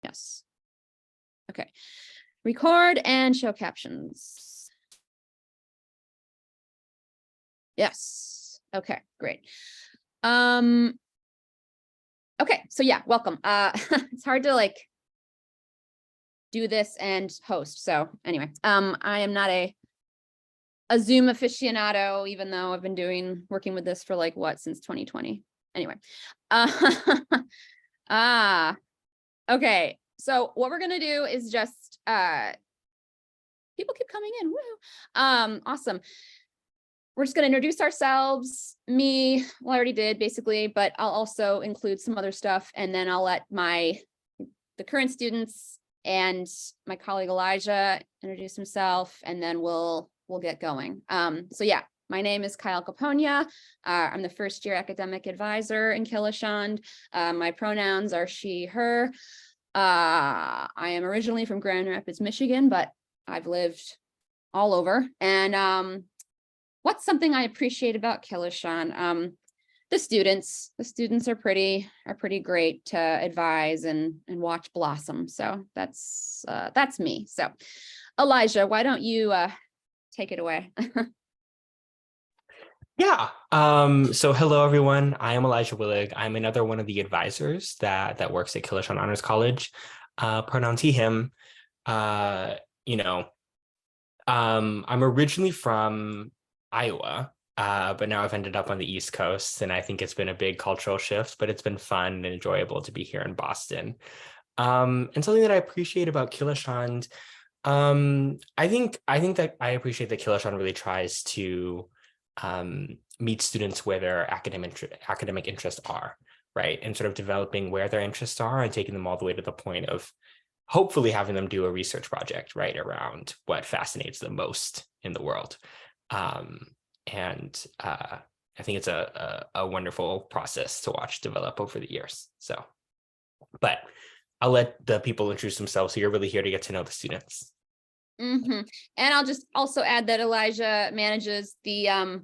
Yes. Okay. Record and show captions. Yes. Okay, great. Okay, so yeah, welcome. It's hard to like do this and host. So anyway, I am not a Zoom aficionado, even though I've been working with this for like what, since 2020. Anyway. Okay. So what we're gonna do is just people keep coming in. Woo. Awesome. We're just gonna introduce ourselves. Me, well, I already did basically, but I'll also include some other stuff, and then I'll let the current students and my colleague Elijah introduce himself, and then we'll get going. So yeah, my name is Kyle Caponia. I'm the first year academic advisor in Kilachand. My pronouns are she, her. I am originally from Grand Rapids, Michigan, but I've lived all over. And what's something I appreciate about Kilachand? The students are pretty great to advise and watch blossom. So that's me. So Elijah, why don't you take it away? Yeah. So hello, everyone. I am Elijah Willig. I'm another one of the advisors that works at Kilachand Honors College. Pronouns he, him. I'm originally from Iowa, but now I've ended up on the East Coast, and I think it's been a big cultural shift, but it's been fun and enjoyable to be here in Boston. And something that I appreciate about Kilachand, I think that I appreciate that Kilachand really tries to meet students where their academic interests are, right? And sort of developing where their interests are and taking them all the way to the point of hopefully having them do a research project, right, around what fascinates them most in the world. And I think it's a wonderful process to watch develop over the years. So, but I'll let the people introduce themselves. So you're really here to get to know the students. And I'll just also add that Elijah manages the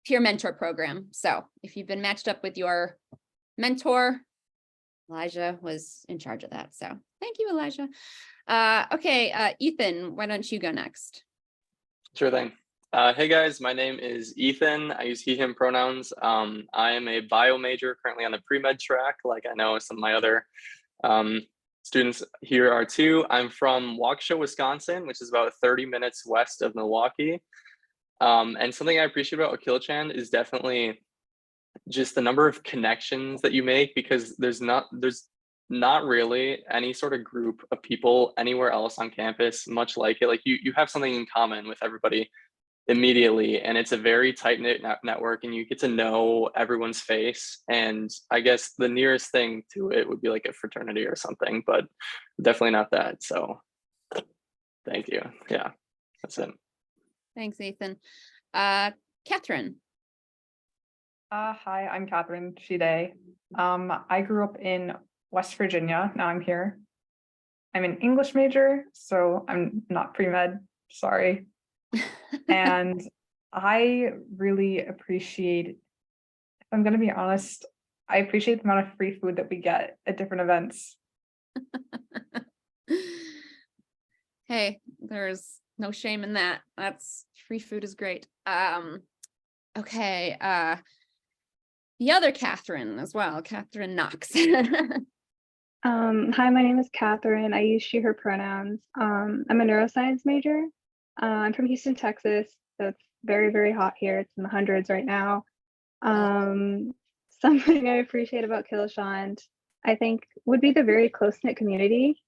peer mentor program. So if you've been matched up with your mentor, Elijah was in charge of that. So thank you, Elijah. Okay, Ethan, why don't you go next? Sure thing. Hey guys, my name is Ethan. I use he, him pronouns. I am a bio major currently on the pre-med track, like I know some of my other students here are too. I'm from Waukesha, Wisconsin, which is about 30 minutes west of Milwaukee. And something I appreciate about Kilachand is definitely just the number of connections that you make, because there's not really any sort of group of people anywhere else on campus much like it. Like you have something in common with everybody immediately, and it's a very tight-knit network, and you get to know everyone's face. And I guess the nearest thing to it would be like a fraternity or something, but definitely not that. So thank you. Yeah, that's it. Thanks, Ethan. Catherine. Hi, I'm Catherine, she, they. I grew up in West Virginia. Now I'm here. I'm an English major, so I'm not pre-med, sorry. And I really appreciate, if I'm going to be honest, I appreciate the amount of free food that we get at different events. Hey, there's no shame in that. That's free food is great. Okay, the other Catherine as well, Catherine Knox. Hi, my name is Catherine. I use she, her pronouns. I'm a neuroscience major. I'm from Houston, Texas. So it's very, very hot here. It's in the hundreds right now. Something I appreciate about Kilachand, I think, would be the very close-knit community.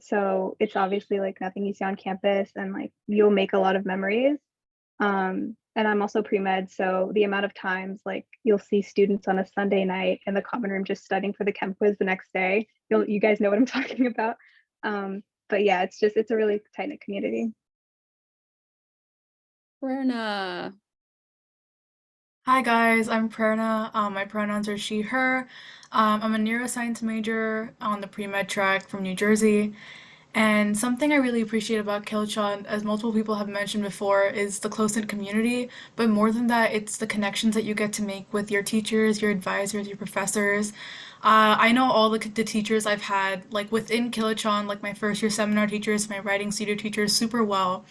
So it's obviously like nothing you see on campus, and like you'll make a lot of memories. And I'm also pre-med, so the amount of times like you'll see students on a Sunday night in the common room just studying for the chem quiz the next day. You guys know what I'm talking about. But yeah, it's a really tight-knit community. Prerna. Hi guys, I'm Prerna. My pronouns are she, her. I'm a neuroscience major on the pre-med track from New Jersey. And something I really appreciate about Kilachand, as multiple people have mentioned before, is the close-knit community. But more than that, it's the connections that you get to make with your teachers, your advisors, your professors. I know all the teachers I've had, like within Kilachand, like my first year seminar teachers, my writing studio teachers, super well.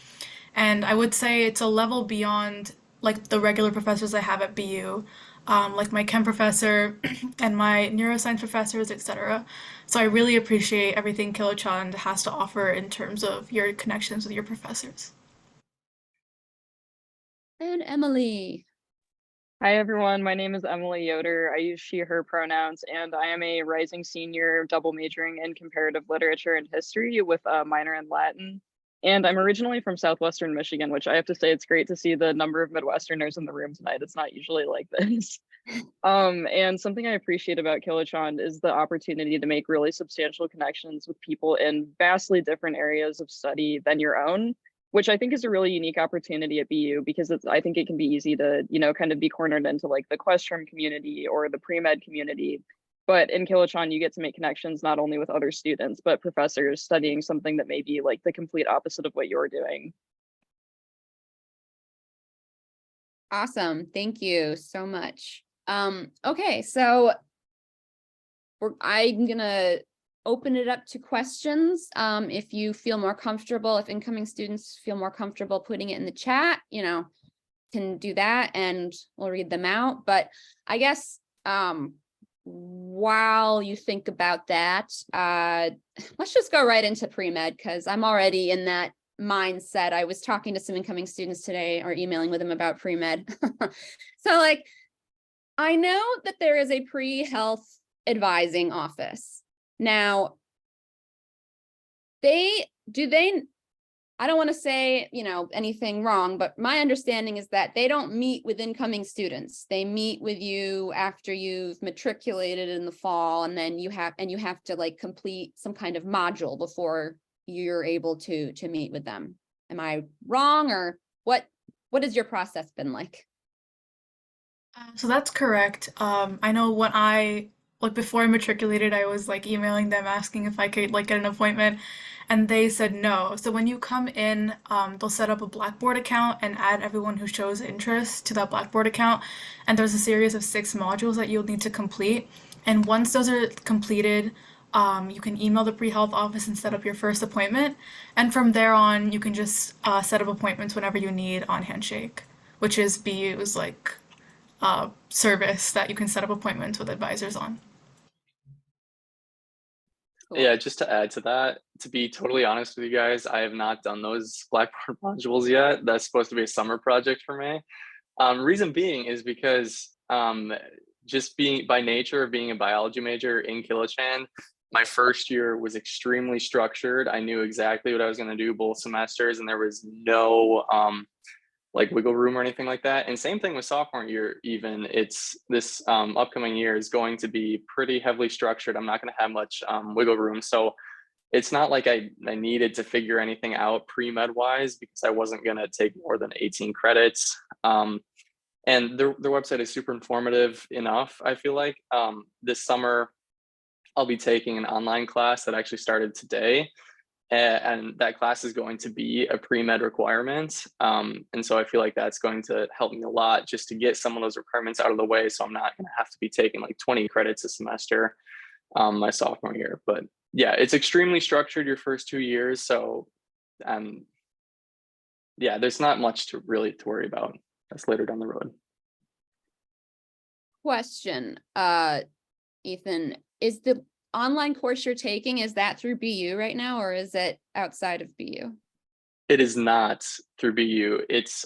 And I would say it's a level beyond like the regular professors I have at BU, like my chem professor and my neuroscience professors, etc. So I really appreciate everything Kilachand has to offer in terms of your connections with your professors. And Emily. Hi everyone, my name is Emily Yoder. I use she, her pronouns, and I am a rising senior double majoring in comparative literature and history with a minor in Latin. And I'm originally from Southwestern Michigan, which I have to say it's great to see the number of Midwesterners in the room tonight. It's not usually like this. And something I appreciate about Kilachand is the opportunity to make really substantial connections with people in vastly different areas of study than your own, which I think is a really unique opportunity at BU because I think it can be easy to, kind of be cornered into like the Questrom community or the pre-med community. But in Kilachand, you get to make connections not only with other students, but professors studying something that may be like the complete opposite of what you're doing. Awesome. Thank you so much. Okay, so I'm gonna open it up to questions. If you feel more comfortable, if incoming students feel more comfortable putting it in the chat, can do that and we'll read them out. But I guess while you think about that, let's just go right into pre-med because I'm already in that mindset. I was talking to some incoming students today or emailing with them about pre-med. So like, I know that there is a pre-health advising office. Now, I don't want to say, anything wrong, but my understanding is that they don't meet with incoming students. They meet with you after you've matriculated in the fall, and then you have to like complete some kind of module before you're able to meet with them. Am I wrong, or what has your process been like? So that's correct. I know when before I matriculated, I was like emailing them asking if I could like get an appointment, and they said no. So when you come in, they'll set up a Blackboard account and add everyone who shows interest to that Blackboard account. And there's a series of 6 modules that you'll need to complete. And once those are completed, you can email the pre-health office and set up your first appointment. And from there on, you can just set up appointments whenever you need on Handshake, which is BU's like service that you can set up appointments with advisors on. Cool. Yeah, just to add to that, to be totally honest with you guys, I have not done those Blackboard modules yet. That's supposed to be a summer project for me. Reason being is because just being by nature of being a biology major in Kilachand, my first year was extremely structured. I knew exactly what I was going to do both semesters, and there was no like wiggle room or anything like that. And same thing with sophomore year, even it's this upcoming year is going to be pretty heavily structured. I'm not going to have much wiggle room. So it's not like I needed to figure anything out pre-med wise because I wasn't going to take more than 18 credits. And their website is super informative enough, I feel like. This summer, I'll be taking an online class that actually started today. And that class is going to be a pre-med requirement. And so I feel like that's going to help me a lot just to get some of those requirements out of the way. So I'm not going to have to be taking like 20 credits a semester my sophomore year. But yeah, it's extremely structured your first 2 years. So yeah, there's not much to worry about. That's later down the road. Question, Ethan, is the online course you're taking, is that through BU right now, or is it outside of BU? It is not through BU. It's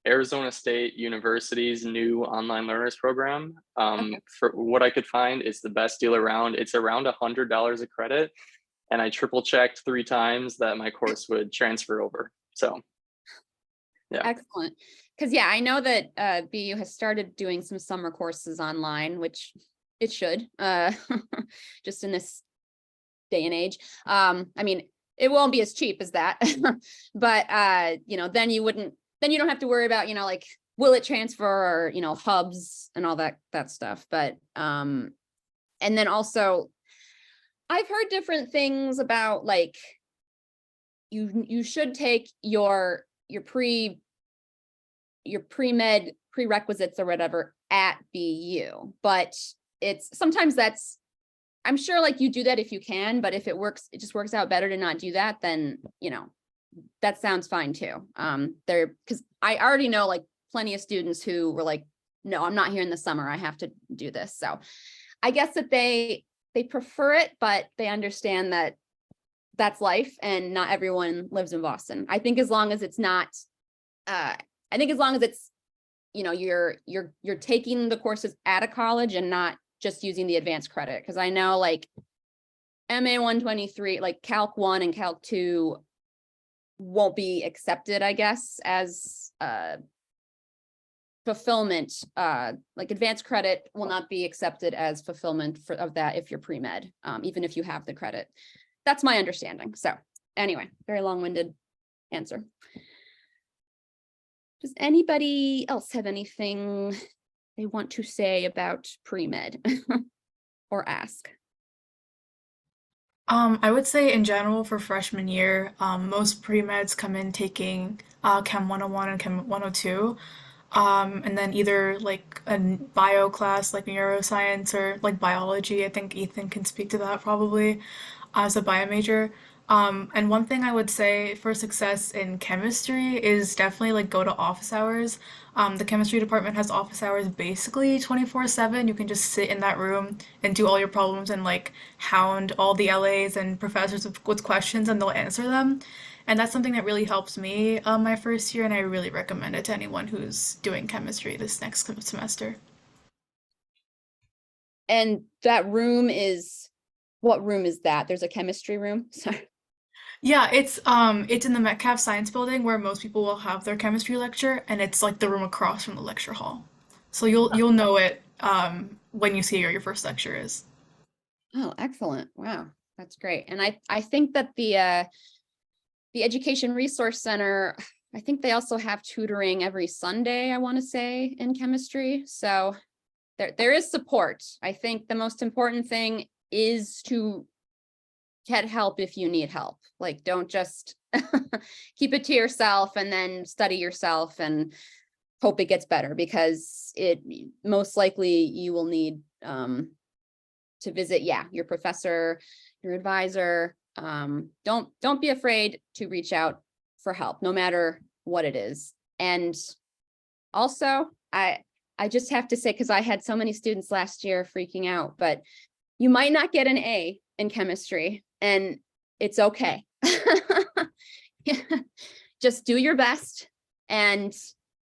Arizona State University's new online learners program. For what I could find, it's the best deal around. It's around $100 a credit, and I triple checked 3 times that my course would transfer over. So yeah. Excellent. Because yeah, I know that BU has started doing some summer courses online, which it should, just in this day and age. I mean, it won't be as cheap as that, but then you don't have to worry about, like, will it transfer, or, hubs and all that stuff. But, and then also I've heard different things about, like, you should take your pre-med prerequisites or whatever at BU, but sometimes that's I'm sure like you do that if you can, but if it just works out better to not do that, then, that sounds fine too. Because I already know like plenty of students who were like, no, I'm not here in the summer. I have to do this. So I guess that they prefer it, but they understand that that's life and not everyone lives in Boston. I think as long as it's not, you're taking the courses at a college and not just using the advanced credit. Cause I know like MA 123, like Calc 1 and Calc 2 won't be accepted, I guess, as fulfillment. Like advanced credit will not be accepted as fulfillment of that if you're pre-med, even if you have the credit. That's my understanding. So anyway, very long-winded answer. Does anybody else have anything they want to say about pre-med or ask? I would say in general for freshman year, most pre-meds come in taking Chem 101 and Chem 102. And then either like a bio class like neuroscience or like biology. I think Ethan can speak to that probably as a bio major. And one thing I would say for success in chemistry is definitely like go to office hours. The chemistry department has office hours basically 24/7. You can just sit in that room and do all your problems and like hound all the LAs and professors with questions and they'll answer them. And that's something that really helps me my first year, and I really recommend it to anyone who's doing chemistry this next semester. And that room is, what room is that? There's a chemistry room? Sorry. Yeah, it's in the Metcalf Science Building where most people will have their chemistry lecture, and it's like the room across from the lecture hall. So you'll know it when you see where your first lecture is. Oh, excellent. Wow, that's great. And I think that the Education Resource Center, I think they also have tutoring every Sunday, I want to say, in chemistry. So there is support. I think the most important thing is to get help if you need help. Like, don't just keep it to yourself and then study yourself and hope it gets better, because it most likely you will need to visit, your professor, your advisor. Don't be afraid to reach out for help, no matter what it is. And also, I just have to say, because I had so many students last year freaking out, but you might not get an A in chemistry, and it's okay. Just do your best. And,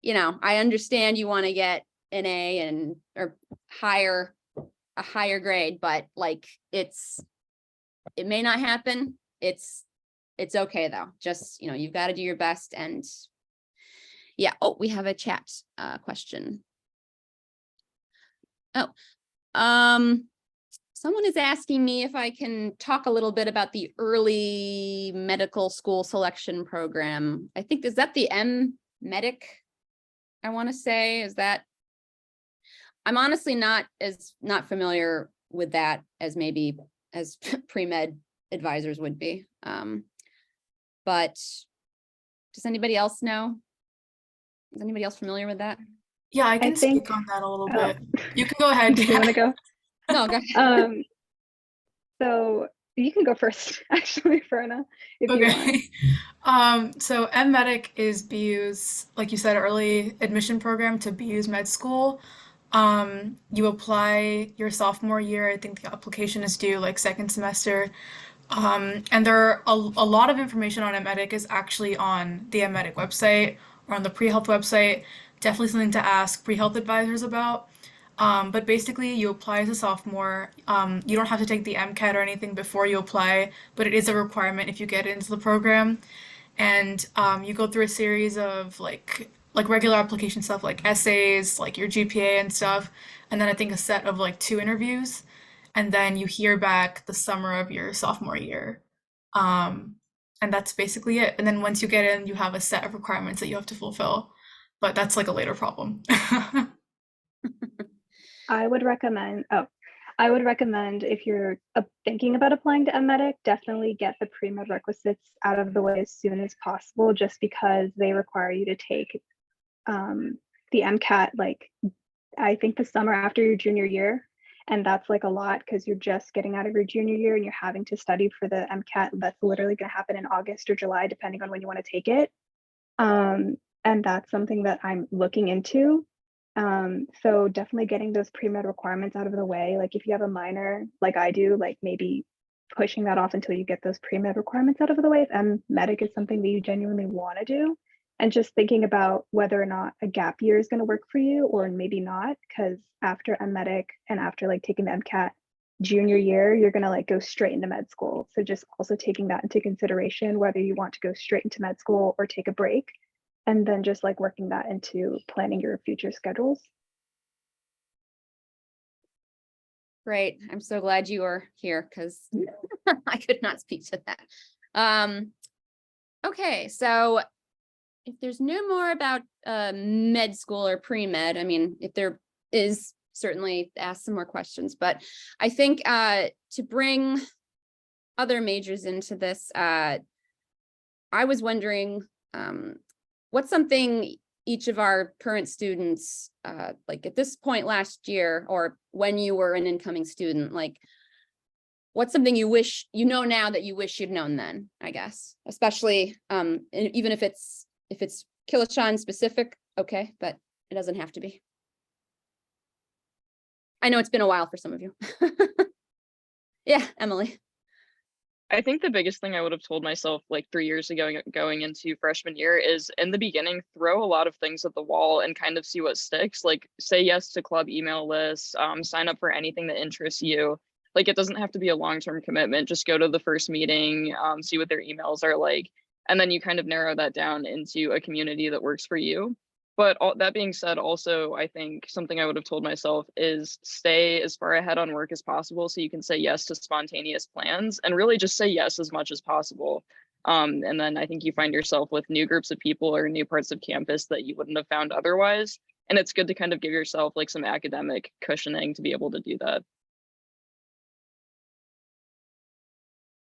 I understand you want to get an A or a higher grade, but like it may not happen. It's okay though. Just, you've got to do your best. And oh, we have a chat question. Someone is asking me if I can talk a little bit about the early medical school selection program. I think, is that the M-Medic? I want to say, I'm honestly not familiar with that as maybe as pre-med advisors would be. But does anybody else know? Is anybody else familiar with that? Yeah, I can think- speak on that a little bit. You can go ahead. Do you want to go? No, go ahead. So you can go first, actually, Verna, if you want. So M-Medic is BU's, like you said, early admission program to BU's med school. You apply your sophomore year. I think the application is due like second semester. And there are a lot of information on M-Medic is actually on the M-Medic website or on the pre-health website. Definitely something to ask pre-health advisors about. But basically, you apply as a sophomore. You don't have to take the MCAT or anything before you apply, but it is a requirement if you get into the program. And you go through a series of like regular application stuff, like essays, like your GPA and stuff, and then I think a set of like 2 interviews, and then you hear back the summer of your sophomore year. And that's basically it. And then once you get in, you have a set of requirements that you have to fulfill, but that's like a later problem. I would recommend if you're thinking about applying to M-Medic, definitely get the pre-med requisites out of the way as soon as possible, just because they require you to take the MCAT, like I think the summer after your junior year. And that's like a lot because you're just getting out of your junior year and you're having to study for the MCAT that's literally going to happen in August or July, depending on when you want to take it. And that's something that I'm looking into. So definitely getting those pre-med requirements out of the way. Like if you have a minor like I do, like maybe pushing that off until you get those pre-med requirements out of the way if medic is something that you genuinely want to do, and just thinking about whether or not a gap year is going to work for you or maybe not, because after medic and after like taking the MCAT junior year, you're going to like go straight into med school. So just also taking that into consideration, whether you want to go straight into med school or take a break, and then just like working that into planning your future schedules. Great. I'm so glad you are here because I could not speak to that. Okay, so if there's no more about med school or pre-med, I mean, if there is, certainly ask some more questions, but I think to bring other majors into this, I was wondering what's something each of our current students, like at this point last year, or when you were an incoming student, like what's something you wish, you know now that you wish you'd known then, I guess, especially even if it's Kilachand specific, okay, but it doesn't have to be. I know it's been a while for some of you. Yeah, Emily. I think the biggest thing I would have told myself like 3 years ago going into freshman year is in the beginning, throw a lot of things at the wall and kind of see what sticks. Like say yes to club email lists, sign up for anything that interests you. Like it doesn't have to be a long-term commitment. Just go to the first meeting, see what their emails are like. And then you kind of narrow that down into a community that works for you. But that being said, also, I think something I would have told myself is stay as far ahead on work as possible so you can say yes to spontaneous plans and really just say yes as much as possible. And then I think you find yourself with new groups of people or new parts of campus that you wouldn't have found otherwise. And it's good to kind of give yourself like some academic cushioning to be able to do that.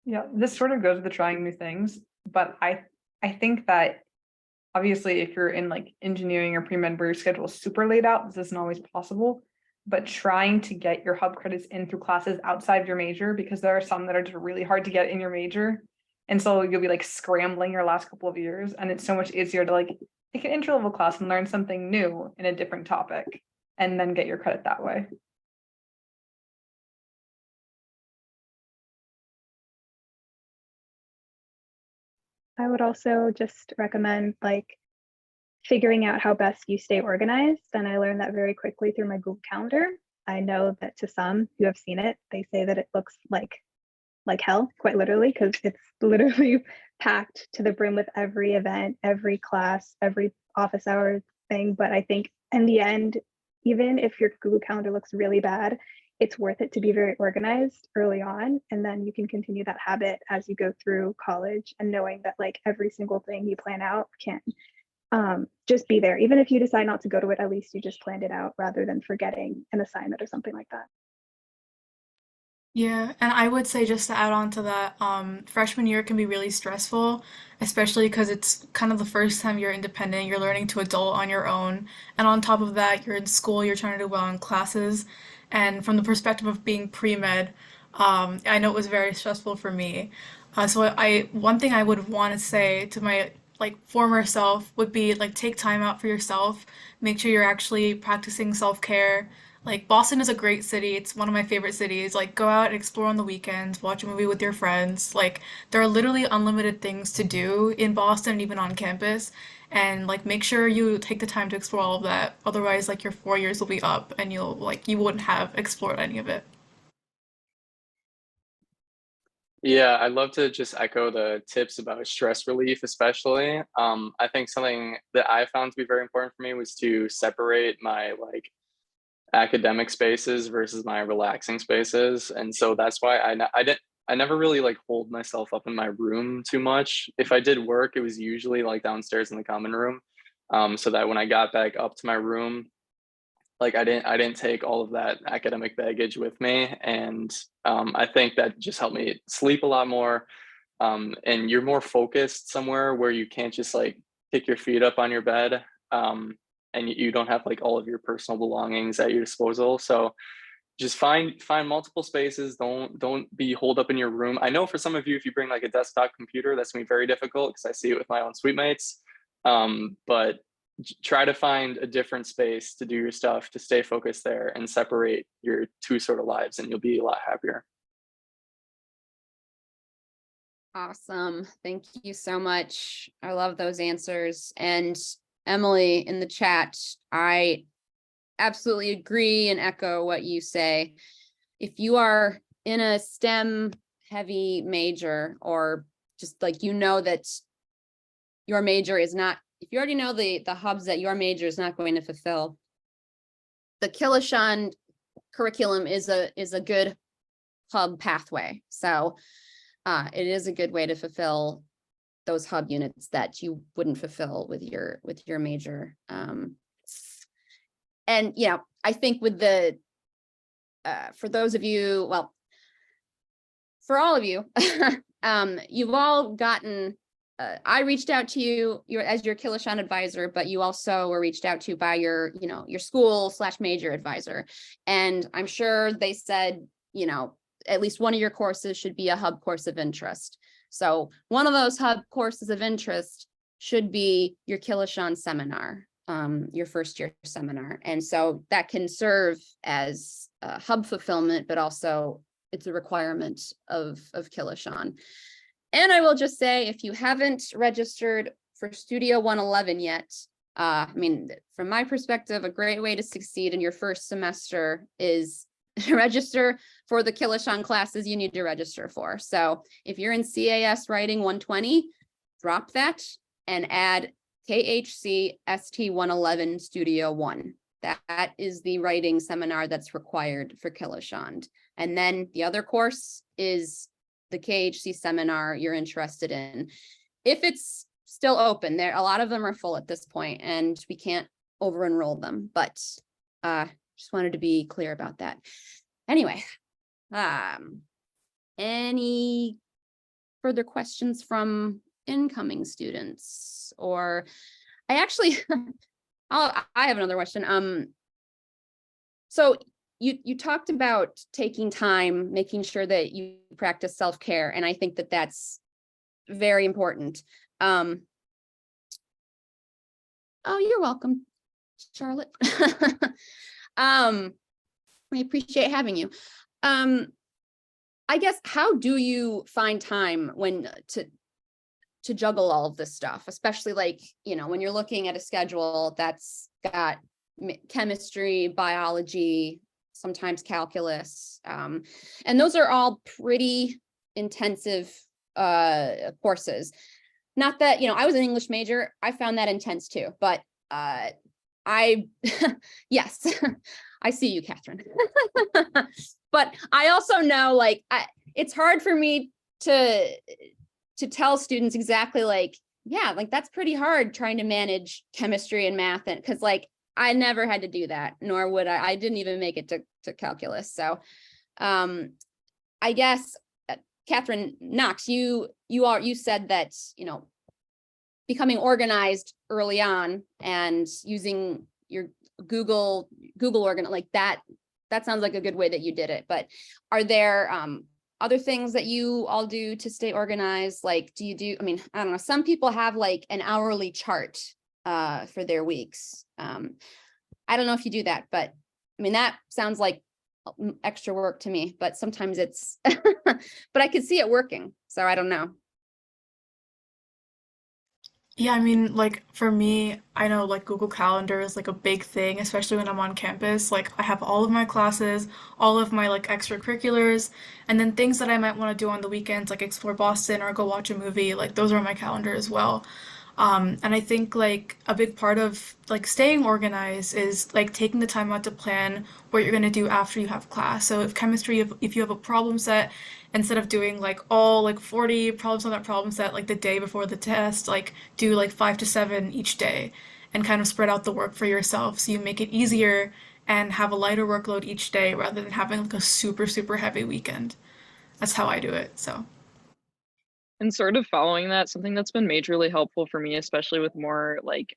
Yeah, this sort of goes with the trying new things, but I think that obviously if you're in like engineering or pre-med where your schedule is super laid out, this isn't always possible, but trying to get your hub credits in through classes outside of your major, because there are some that are just really hard to get in your major. And so you'll be like scrambling your last couple of years, and it's so much easier to like take an intro level class and learn something new in a different topic and then get your credit that way. I would also just recommend like figuring out how best you stay organized. And I learned that very quickly through my Google Calendar. I know that to some who have seen it, they say that it looks like hell, quite literally, because it's literally packed to the brim with every event, every class, every office hour thing. But I think in the end, even if your Google Calendar looks really bad, it's worth it to be very organized early on, and then you can continue that habit as you go through college, and knowing that like every single thing you plan out can just be there. Even if you decide not to go to it, at least you just planned it out rather than forgetting an assignment or something like that. Yeah, and I would say just to add on to that, freshman year can be really stressful, especially because it's kind of the first time you're independent, you're learning to adult on your own, and on top of that, you're in school, you're trying to do well in classes, and from the perspective of being pre-med, I know it was very stressful for me. So one thing I would want to say to my like former self would be like take time out for yourself, make sure you're actually practicing self-care. Like Boston is a great city. It's one of my favorite cities. Like go out and explore on the weekends, watch a movie with your friends. Like there are literally unlimited things to do in Boston, even on campus. And like make sure you take the time to explore all of that. Otherwise, like your 4 years will be up and you wouldn't have explored any of it. Yeah, I'd love to just echo the tips about stress relief, especially. I think something that I found to be very important for me was to separate my like academic spaces versus my relaxing spaces, and so that's why I never really like hold myself up in my room too much. If I did work, it was usually like downstairs in the common room, so that when I got back up to my room, like I didn't take all of that academic baggage with me, and I think that just helped me sleep a lot more, and you're more focused somewhere where you can't just like kick your feet up on your bed, and you don't have like all of your personal belongings at your disposal. So just find multiple spaces. Don't be holed up in your room. I know for some of you, if you bring like a desktop computer, that's gonna be very difficult because I see it with my own suite mates. But try to find a different space to do your stuff, to stay focused there and separate your two sort of lives, and you'll be a lot happier. Awesome. Thank you so much. I love those answers. And Emily in the chat, I absolutely agree and echo what you say. If you are in a STEM heavy major, or just like, you know, that your major is not, if you already know the hubs that your major is not going to fulfill, the Kilachand curriculum is a good hub pathway. So it is a good way to fulfill those hub units that you wouldn't fulfill with your major. And yeah, I think with the for those of you, well, for all of you, you've all gotten. I reached out to you as your Kilachand advisor, but you also were reached out to by your school / major advisor, and I'm sure they said, at least one of your courses should be a hub course of interest. So one of those hub courses of interest should be your Kilachand seminar, your first year seminar. And so that can serve as hub fulfillment, but also it's a requirement of Kilachand. And I will just say, if you haven't registered for Studio 111 yet, I mean, from my perspective, a great way to succeed in your first semester is register for the Kilachand classes you need to register for. So if you're in CAS Writing 120, drop that and add KHC ST 111 Studio 1. That is the writing seminar that's required for Kilachand. And then the other course is the KHC seminar you're interested in. If it's still open, there, a lot of them are full at this point and we can't over enroll them, but just wanted to be clear about that. Anyway, any further questions from incoming students? Or I actually, I have another question. So you talked about taking time, making sure that you practice self-care, and I think that that's very important. Oh, you're welcome, Charlotte. I appreciate having you. I guess, how do you find time when to juggle all of this stuff, especially like, when you're looking at a schedule that's got chemistry, biology, sometimes calculus, and those are all pretty intensive courses. Not that, I was an English major, I found that intense too, but yes, I see you, Catherine. But I also know, like, it's hard for me to tell students exactly, like, yeah, like that's pretty hard trying to manage chemistry and math, and because like I never had to do that, nor would I didn't even make it to calculus. So I guess Catherine Knox, you said that, becoming organized early on and using your Google like that sounds like a good way that you did it. But are there other things that you all do to stay organized? Like, I don't know, some people have like an hourly chart for their weeks. I don't know if you do that, but I mean, that sounds like extra work to me, but sometimes it's, but I could see it working. So I don't know. Yeah, I mean, like for me, I know like Google Calendar is like a big thing, especially when I'm on campus. Like I have all of my classes, all of my like extracurriculars, and then things that I might want to do on the weekends, like explore Boston or go watch a movie, like those are on my calendar as well. And I think like a big part of like staying organized is like taking the time out to plan what you're gonna do after you have class. So if chemistry, if you have a problem set, instead of doing like all like 40 problems on that problem set like the day before the test, like do like 5 to 7 each day and kind of spread out the work for yourself so you make it easier and have a lighter workload each day rather than having like a super, super heavy weekend. That's how I do it, so. And sort of following that, something that's been majorly helpful for me, especially with more like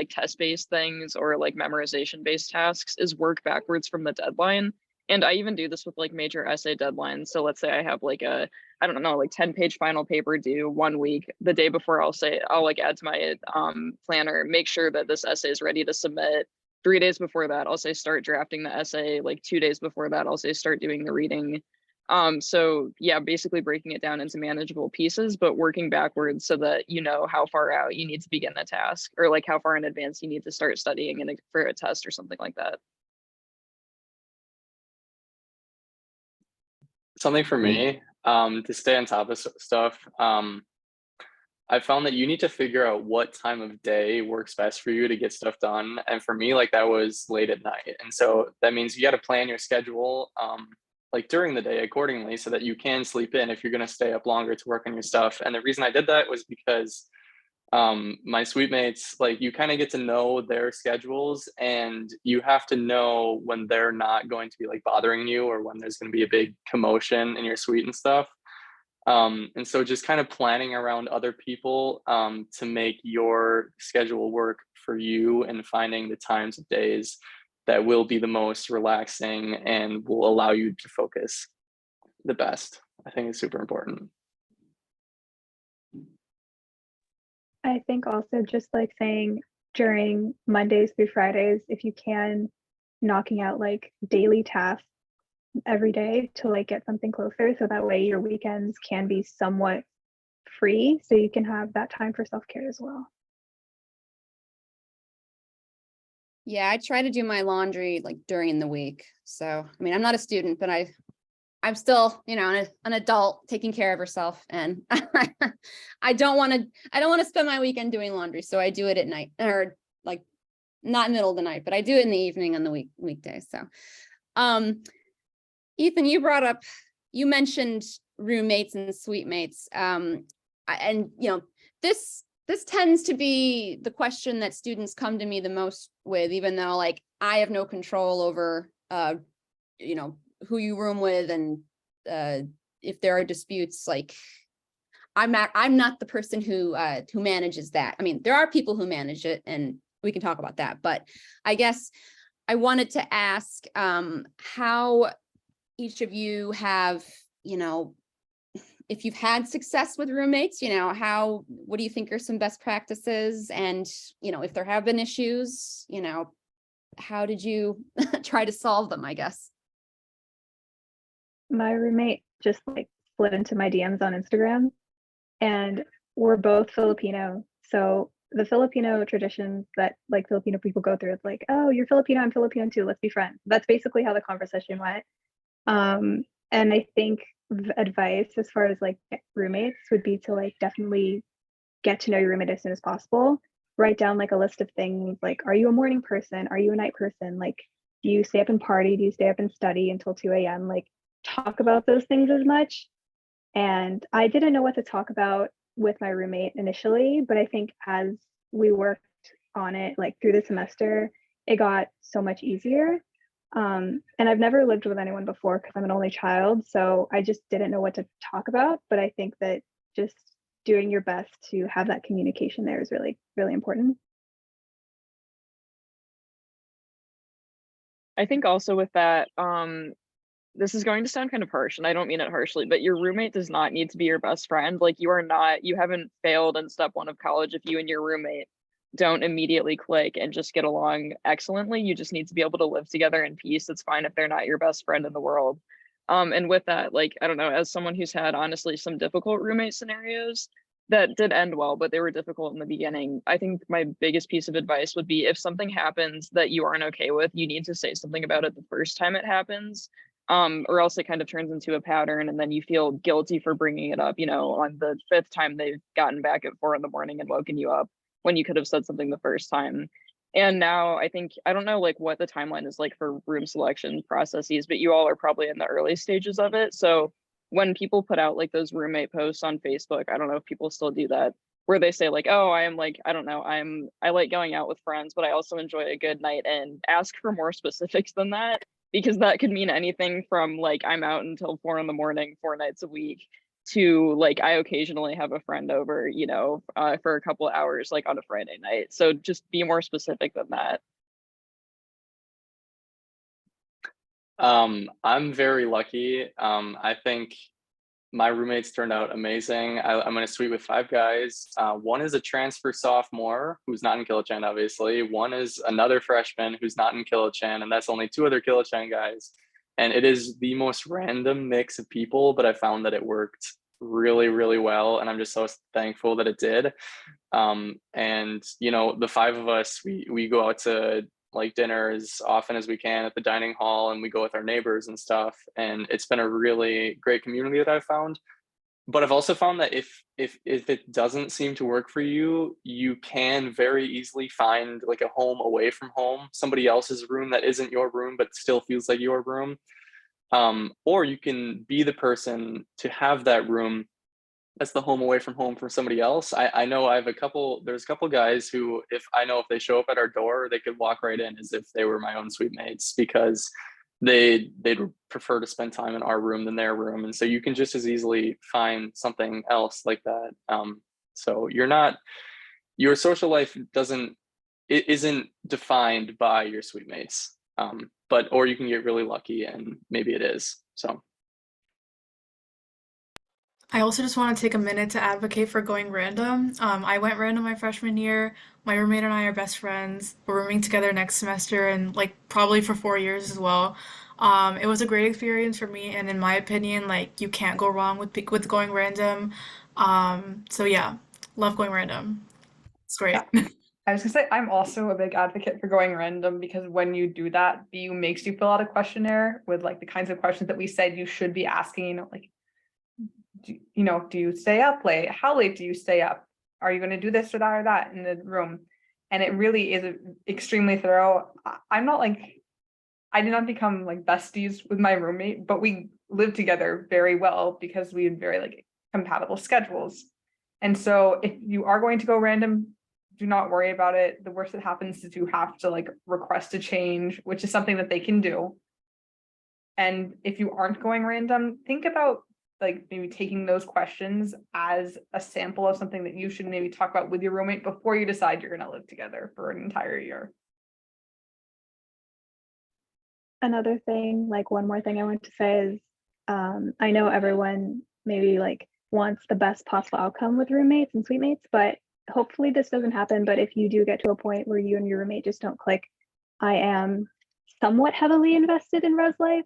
test-based things or like memorization-based tasks, is work backwards from the deadline. And I even do this with like major essay deadlines. So let's say I have like I don't know, like 10-page final paper due 1 week. The day before I'll like add to my planner, make sure that this essay is ready to submit. 3 days before that, I'll say start drafting the essay. Like 2 days before that, I'll say start doing the reading. So yeah, basically breaking it down into manageable pieces, but working backwards so that you know how far out you need to begin a task, or like how far in advance you need to start studying for a test or something like that. Something for me, to stay on top of stuff, I found that you need to figure out what time of day works best for you to get stuff done. And for me, like that was late at night. And so that means you got to plan your schedule like during the day accordingly so that you can sleep in if you're going to stay up longer to work on your stuff. And the reason I did that was because my suite mates, like you kind of get to know their schedules, and you have to know when they're not going to be like bothering you, or when there's going to be a big commotion in your suite and stuff. And so just kind of planning around other people to make your schedule work for you, and finding the times of days that will be the most relaxing and will allow you to focus the best, I think is super important. I think also just like saying during Mondays through Fridays, if you can, knocking out like daily tasks every day to like get something closer, so that way your weekends can be somewhat free, so you can have that time for self-care as well. Yeah, I try to do my laundry like during the week. So, I mean, I'm not a student, but I'm still, you know, an adult taking care of herself, and I don't want to spend my weekend doing laundry. So I do it at night, or like not middle of the night, but I do it in the evening on the weekdays. So, Ethan, you mentioned roommates and suite mates. And you know, this tends to be the question that students come to me the most with, even though like I have no control over, you know, who you room with, and if there are disputes, like I'm not the person who manages that. I mean, there are people who manage it, and we can talk about that. But I guess I wanted to ask how each of you have, you know, if you've had success with roommates, you know, what do you think are some best practices? And, you know, if there have been issues, you know, how did you try to solve them, I guess? My roommate just like slid into my DMs on Instagram, and we're both Filipino. So the Filipino traditions that like Filipino people go through, it's like, oh, you're Filipino, I'm Filipino too, let's be friends. That's basically how the conversation went. And I think advice as far as like roommates would be to like definitely get to know your roommate as soon as possible. Write down like a list of things like, are you a morning person? Are you a night person? Like, do you stay up and party? Do you stay up and study until 2 a.m.? Like, talk about those things as much. And I didn't know what to talk about with my roommate initially, but I think as we worked on it, like through the semester, it got so much easier. And I've never lived with anyone before because I'm an only child, so I just didn't know what to talk about. But I think that just doing your best to have that communication there is really, really important. I think also with that, this is going to sound kind of harsh, and I don't mean it harshly, but your roommate does not need to be your best friend. Like you haven't failed in step one of college if you and your roommate don't immediately click and just get along excellently. You just need to be able to live together in peace. It's fine if they're not your best friend in the world. And with that, like, I don't know, as someone who's had honestly some difficult roommate scenarios that did end well, but they were difficult in the beginning, I think my biggest piece of advice would be if something happens that you aren't okay with, you need to say something about it the first time it happens. Or else it kind of turns into a pattern, and then you feel guilty for bringing it up, you know, on the 5th time they've gotten back at 4 a.m. and woken you up when you could have said something the first time. And now I think, I don't know like what the timeline is like for room selection processes, but you all are probably in the early stages of it. So when people put out like those roommate posts on Facebook, I don't know if people still do that, where they say like, oh, I am like, I don't know, I like going out with friends, but I also enjoy a good night, and ask for more specifics than that, because that could mean anything from like, I'm out until 4 a.m. 4 nights a week, to like, I occasionally have a friend over, you know, for a couple of hours, like on a Friday night. So just be more specific than that. I'm very lucky. I think my roommates turned out amazing. I'm in a suite with 5 guys. One is a transfer sophomore who's not in Kilachand, obviously. One is another freshman who's not in Kilachand, and that's only 2 other Kilachand guys. And it is the most random mix of people, but I found that it worked really, really well. And I'm just so thankful that it did. And you know, the 5 of us, we go out to like dinner as often as we can at the dining hall, and we go with our neighbors and stuff. And it's been a really great community that I've found. But I've also found that if it doesn't seem to work for you, you can very easily find like a home away from home, somebody else's room that isn't your room but still feels like your room. Or you can be the person to have that room that's the home away from home for somebody else. I know there's a couple guys who, if they show up at our door, they could walk right in as if they were my own suite mates, because they'd prefer to spend time in our room than their room. And so you can just as easily find something else like that. So your social life isn't defined by your suite mates. Or you can get really lucky and maybe it is. So I also just want to take a minute to advocate for going random. I went random my freshman year. My roommate and I are best friends. We're rooming together next semester and like probably for 4 years as well. It was a great experience for me, and in my opinion, like you can't go wrong with going random. So yeah, love going random. It's great. Yeah. I was gonna say, I'm also a big advocate for going random, because when you do that, BU makes you fill out a questionnaire with like the kinds of questions that we said you should be asking, like, do you stay up late? How late do you stay up? Are you going to do this or that or that in the room? And it really is extremely thorough. I did not become like besties with my roommate, but we lived together very well because we had very like compatible schedules. And so if you are going to go random, do not worry about it. The worst that happens is you have to like request a change, which is something that they can do. And if you aren't going random, think about like maybe taking those questions as a sample of something that you should maybe talk about with your roommate before you decide you're going to live together for an entire year. Another thing, like one more thing I want to say is, I know everyone maybe like wants the best possible outcome with roommates and suite mates, but hopefully this doesn't happen. But if you do get to a point where you and your roommate just don't click, I am somewhat heavily invested in Res Life.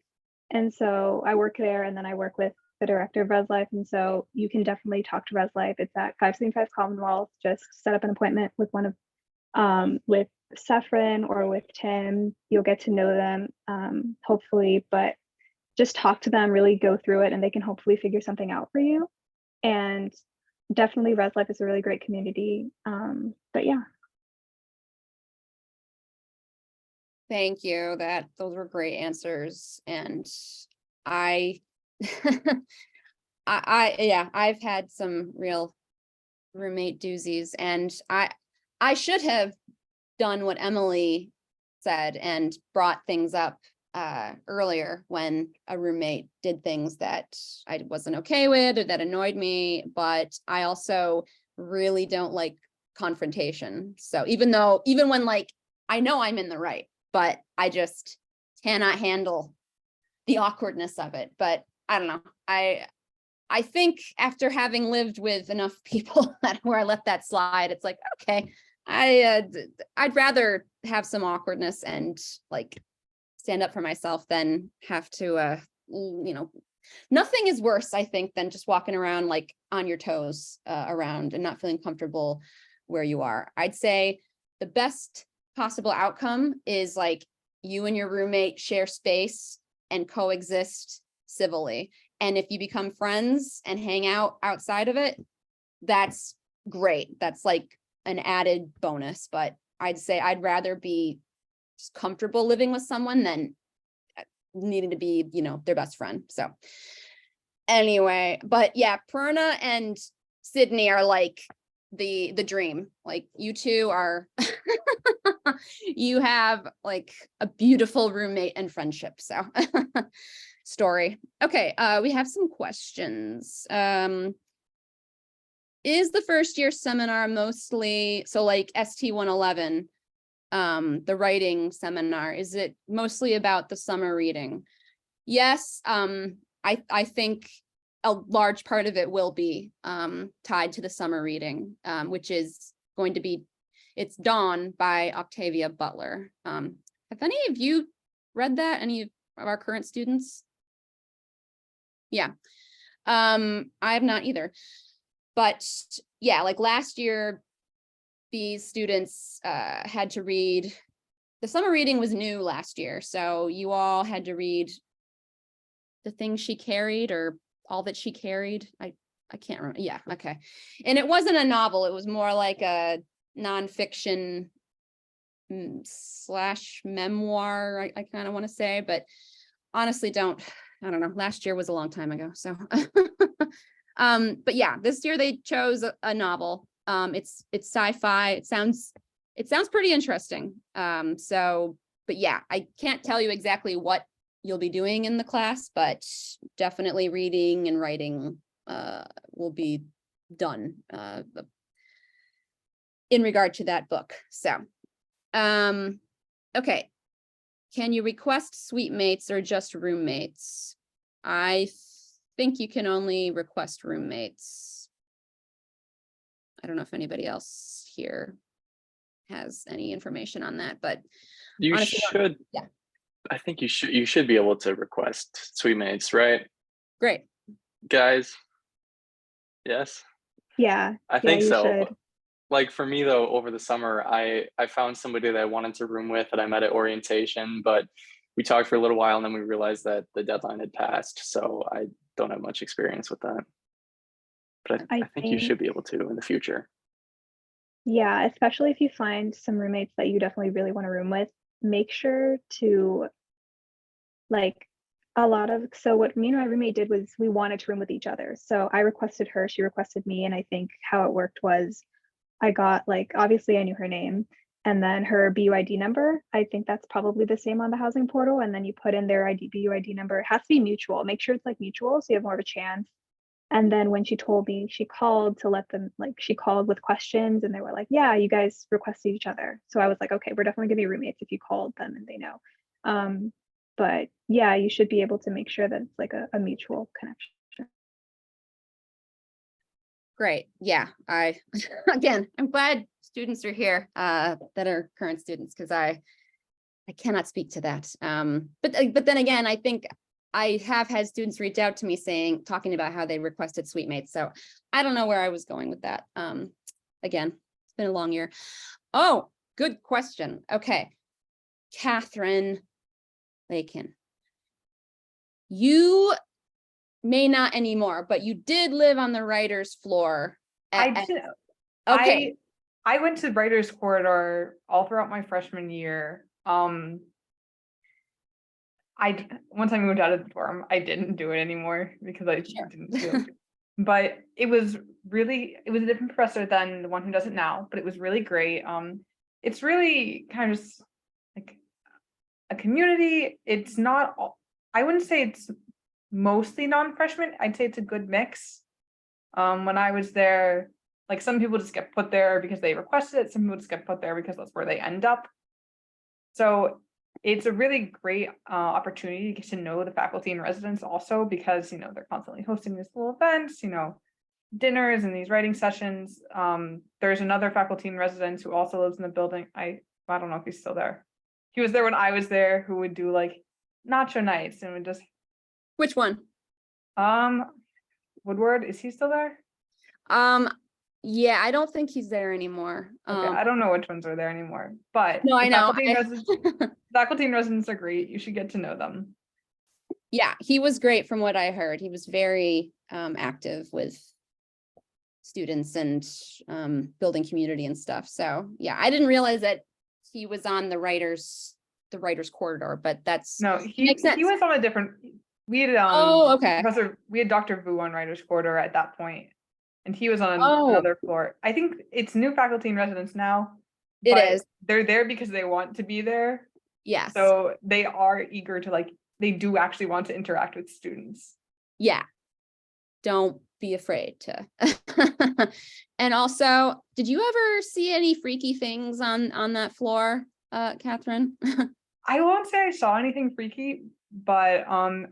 And so I work there, and then I work with the director of Res Life. And so you can definitely talk to Res Life. It's at 575 Commonwealth. Just set up an appointment with with Saffron or with Tim. You'll get to know them, hopefully, but just talk to them, really go through it, and they can hopefully figure something out for you. And definitely Res Life is a really great community. But yeah. Thank you. Those were great answers. And I've had some real roommate doozies, and I should have done what Emily said and brought things up earlier when a roommate did things that I wasn't okay with or that annoyed me. But I also really don't like confrontation. So even when like I know I'm in the right, but I just cannot handle the awkwardness of it. But I don't know. I think after having lived with enough people where I let that slide, it's like, okay, I'd rather have some awkwardness and like stand up for myself than have to, nothing is worse, I think, than just walking around like on your toes around and not feeling comfortable where you are. I'd say the best possible outcome is like you and your roommate share space and coexist civilly. And if you become friends and hang out outside of it, that's great. That's like an added bonus. But I'd say I'd rather be just comfortable living with someone than needing to be, their best friend. So anyway, but yeah, Perna and Sydney are like the dream. Like you two are, you have like a beautiful roommate and friendship. So story. Okay, we have some questions. Is the first year seminar mostly, so like ST 111, the writing seminar, is it mostly about the summer reading? Yes, I think a large part of it will be tied to the summer reading, which is going to be, it's Dawn by Octavia Butler. Have any of you read that? Any of our current students? Yeah, I have not either. But yeah, like last year, these students had to read, the summer reading was new last year, so you all had to read The Thing She Carried, or All That She Carried. I can't remember. Yeah, okay. And it wasn't a novel, it was more like a nonfiction slash memoir, I kind of want to say, but honestly I don't know. Last year was a long time ago, so but yeah, this year they chose a novel. It's sci-fi. It sounds pretty interesting. So, but yeah, I can't tell you exactly what you'll be doing in the class, but definitely reading and writing will be done in regard to that book. So, okay. Can you request suite mates or just roommates? I think you can only request roommates. I don't know if anybody else here has any information on that, but You honestly, should. yeah. I think you should be able to request suite mates, right? Great. Guys. Yes. Yeah. I think you so. should. Like for me though, over the summer, I found somebody that I wanted to room with that I met at orientation, but we talked for a little while and then we realized that the deadline had passed. So I don't have much experience with that. But I think you should be able to in the future. Yeah, especially if you find some roommates that you definitely really want to room with, make sure to like so what me and my roommate did was we wanted to room with each other. So I requested her, she requested me, and I think how it worked was I got obviously I knew her name and then her BUID number. I think that's probably the same on the housing portal. And then you put in their BUID number. It has to be mutual. Make sure it's mutual so you have more of a chance. And then when she told me, she called to let them, she called with questions and they were like, yeah, you guys requested each other. So I was like, okay, we're definitely gonna be roommates if you called them and they know. But yeah, you should be able to make sure that it's a mutual connection. Great. Yeah, again, I'm glad students are here that are current students, because I cannot speak to that. But then again, I think I have had students reach out to me talking about how they requested suite mates. So I don't know where I was going with that. Again, it's been a long year. Oh, good question. Okay. Catherine Lakin. You may not anymore, but you did live on the writer's floor. I did. Okay. I went to writer's corridor all throughout my freshman year. One time I moved out of the dorm, I didn't do it anymore because I didn't feel good. But it was a different professor than the one who does it now, but it was really great. It's really kind of just like a community. It's not, I wouldn't say it's mostly non-freshmen. I'd say it's a good mix. When I was there, some people just get put there because they requested it. Some people just get put there because that's where they end up. So it's a really great opportunity to get to know the faculty and residents also, because they're constantly hosting these little events, dinners and these writing sessions. There's another faculty and residence who also lives in the building. I don't know if he's still there. He was there when I was there, who would do nacho nights and would just. Which one? Woodward, is he still there? Yeah, I don't think he's there anymore. Okay, I don't know which ones are there anymore, but no, I know. Faculty and residents are great. You should get to know them. Yeah, he was great from what I heard. He was very active with students and building community and stuff. So yeah, I didn't realize that he was on the writers corridor, but he was on a different. We had okay. We had Dr. Vu on writers corridor at that point, and he was on another floor. I think it's new faculty and residents now. It is. They're there because they want to be there. Yes. So they are eager to they do actually want to interact with students. Yeah. Don't be afraid to. And also, did you ever see any freaky things on that floor, Catherine? I won't say I saw anything freaky, but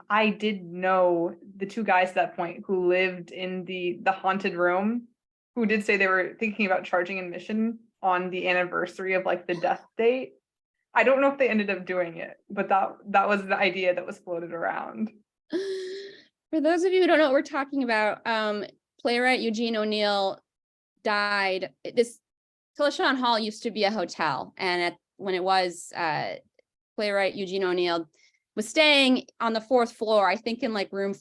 I did know the two guys at that point who lived in the haunted room, who did say they were thinking about charging admission on the anniversary of like the death date. I don't know if they ended up doing it, but that was the idea that was floated around. For those of you who don't know what we're talking about, playwright Eugene O'Neill died. This Kilachand Hall used to be a hotel, and when it was, playwright Eugene O'Neill was staying on the 4th floor, I think in like room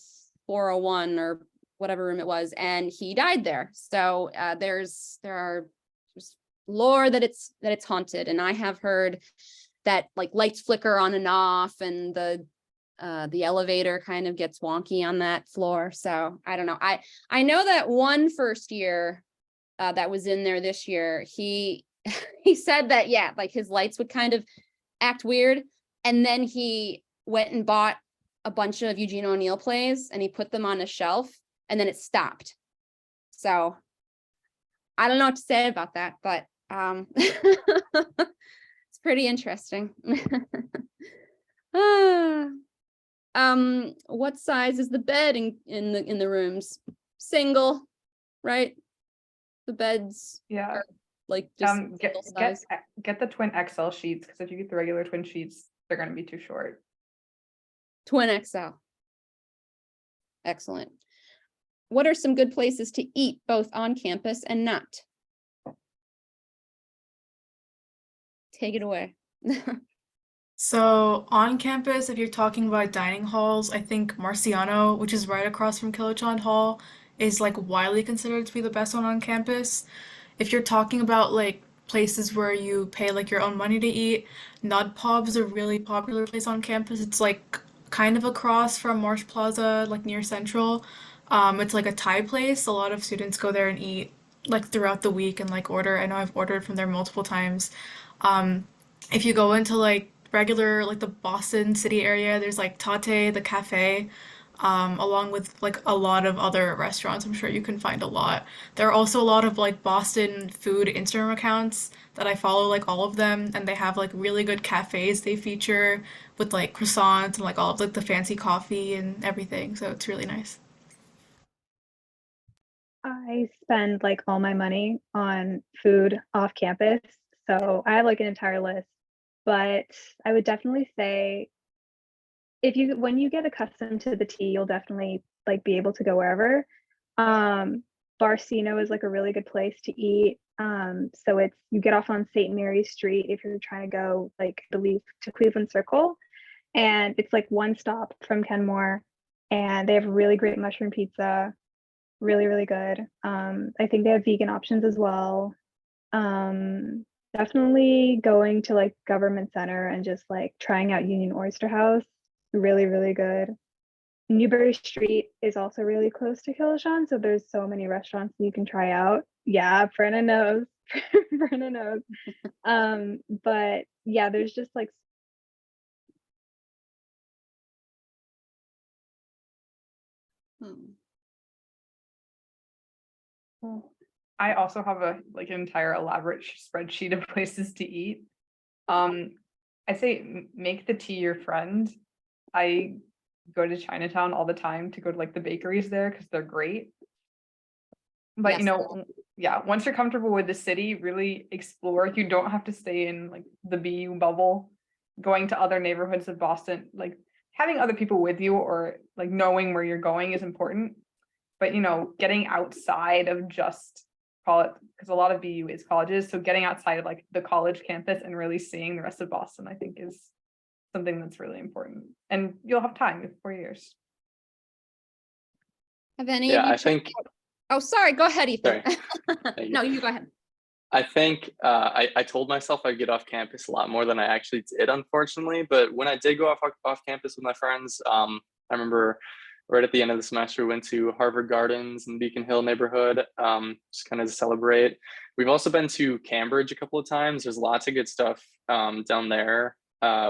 401 or whatever room it was, and he died there. So there are just lore that it's haunted, and I have heard that like lights flicker on and off, and the elevator kind of gets wonky on that floor. So I don't know. I know that one first year that was in there this year, he he said that, yeah, like his lights would kind of act weird, and then he went and bought a bunch of Eugene O'Neill plays and he put them on a shelf, and then it stopped. So I don't know what to say about that, but it's pretty interesting. What size is the bed in the rooms? Single, right? The beds, Yeah. like just Get the twin XL sheets, because if you get the regular twin sheets, they're going to be too short. twin XL. Excellent. What are some good places to eat both on campus and not? Take it away. So on campus, if you're talking about dining halls, I think Marciano, which is right across from Kilachand Hall, is like widely considered to be the best one on campus. If you're talking about like places where you pay like your own money to eat, Nud Pub is a really popular place on campus. It's like kind of across from Marsh Plaza, like near Central. It's like a Thai place. A lot of students go there and eat like throughout the week and like order. I know I've ordered from there multiple times. Um, if you go into like regular like the Boston city area, there's like Tate, the cafe, along with like a lot of other restaurants. I'm sure you can find a lot. There are also a lot of like Boston food Instagram accounts that I follow, like all of them, and they have like really good cafes they feature with like croissants and like all of like the fancy coffee and everything. So it's really nice. I spend like all my money on food off campus. So I have like an entire list, but I would definitely say when you get accustomed to the tea, you'll definitely like be able to go wherever. Barcino is like a really good place to eat. So you get off on St. Mary's Street if you're trying to go like to Cleveland Circle, and it's like one stop from Kenmore, and they have really great mushroom pizza, really really good. I think they have vegan options as well. Definitely going to like Government Center and just like trying out Union Oyster House, really really good. Newbury Street is also really close to Kilachand, so there's so many restaurants you can try out. Yeah, Brenna knows. Brenna knows. But yeah, there's just like I also have an entire elaborate spreadsheet of places to eat. I say make the tea your friend. I go to Chinatown all the time to go to like the bakeries there because they're great. But Yes. once you're comfortable with the city, really explore. You don't have to stay in like the BU bubble. Going to other neighborhoods of Boston, like having other people with you or like knowing where you're going is important. But getting outside of just call it, because a lot of BU is colleges, so getting outside of like the college campus and really seeing the rest of Boston, I think is something that's really important. And you'll have time in 4 years. Have any Yeah, of you I think. Oh, sorry. Go ahead, Ethan. Sorry. No, you go ahead. I think I told myself I'd get off campus a lot more than I actually did, unfortunately. But when I did go off campus with my friends, I remember right at the end of the semester, we went to Harvard Gardens in Beacon Hill neighborhood, just kind of to celebrate. We've also been to Cambridge a couple of times. There's lots of good stuff down there.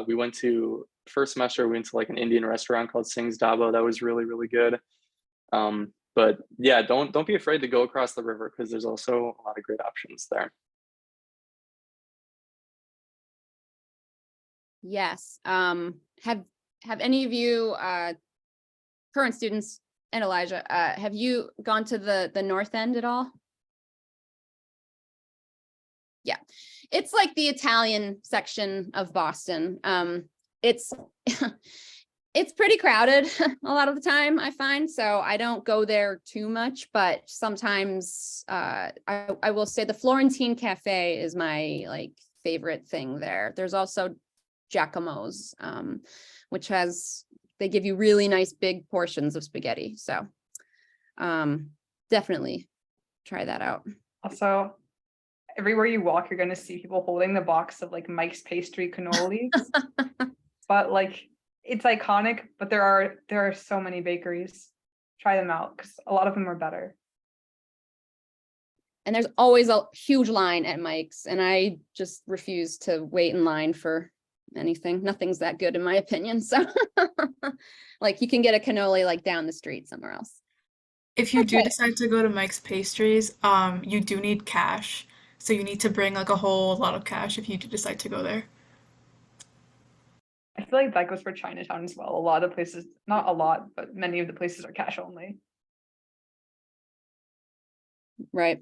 We went to first semester, we went to like an Indian restaurant called Singh's Dhaba. That was really, really good. But yeah, don't be afraid to go across the river because there's also a lot of great options there. Yes. have any of you current students and Elijah, have you gone to the North End at all? Yeah, it's like the Italian section of Boston. It's it's pretty crowded a lot of the time, I find, so I don't go there too much, but sometimes I will say the Florentine Cafe is my like favorite thing there. There's also Giacomo's, which they give you really nice big portions of spaghetti, so definitely try that out. Also, everywhere you walk, you're gonna see people holding the box of like Mike's pastry cannolis. But like it's iconic, but there are so many bakeries. Try them out because a lot of them are better. And there's always a huge line at Mike's, and I just refuse to wait in line for anything. Nothing's that good in my opinion. So like you can get a cannoli like down the street somewhere else. If you do Okay. decide to go to Mike's Pastries, you do need cash. So you need to bring like a whole lot of cash if you do decide to go there. I feel like that goes for Chinatown as well. A lot of places, not a lot, but many of the places are cash only. Right.